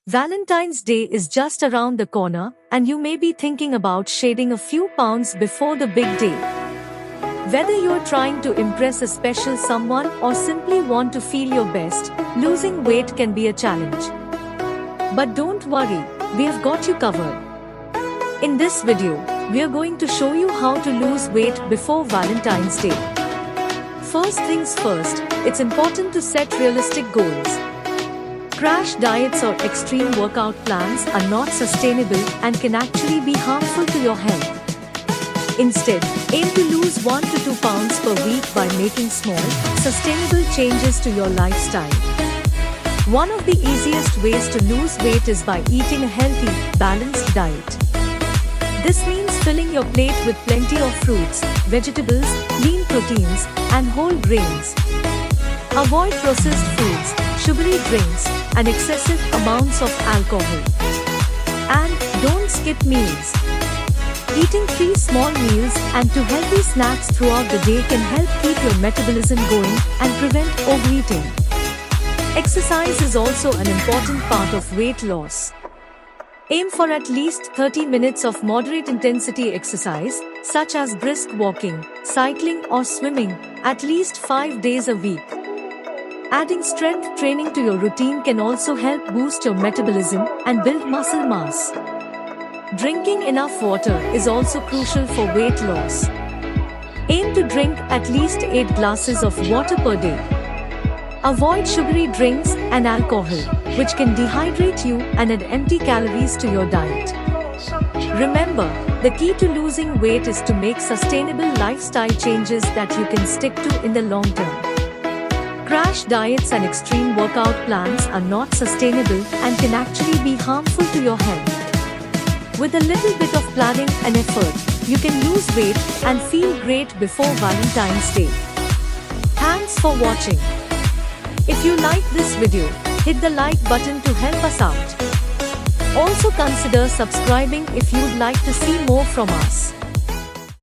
Valentine's Day is just around the corner, and you may be thinking about shedding a few pounds before the big day. Whether you're trying to impress a special someone or simply want to feel your best, losing weight can be a challenge. But don't worry, we have got you covered. In this video, we are going to show you how to lose weight before Valentine's Day. First things first, it's important to set realistic goals. Crash diets or extreme workout plans are not sustainable and can actually be harmful to your health. Instead, aim to lose 1 to 2 pounds per week by making small, sustainable changes to your lifestyle. One of the easiest ways to lose weight is by eating a healthy, balanced diet. This means filling your plate with plenty of fruits, vegetables, lean proteins, and whole grains. Avoid processed foods, sugary drinks, and excessive amounts of alcohol. And don't skip meals. Eating 3 small meals and 2 healthy snacks throughout the day can help keep your metabolism going and prevent overeating. Exercise is also an important part of weight loss. Aim for at least 30 minutes of moderate intensity exercise, such as brisk walking, cycling, or swimming, at least 5 days a week. Adding strength training to your routine can also help boost your metabolism and build muscle mass. Drinking enough water is also crucial for weight loss. Aim to drink at least 8 glasses of water per day. Avoid sugary drinks and alcohol, which can dehydrate you and add empty calories to your diet. Remember, the key to losing weight is to make sustainable lifestyle changes that you can stick to in the long term. Crash diets and extreme workout plans are not sustainable and can actually be harmful to your health. With a little bit of planning and effort, you can lose weight and feel great before Valentine's Day. Thanks for watching. If you like this video, hit the like button to help us out. Also consider subscribing if you'd like to see more from us.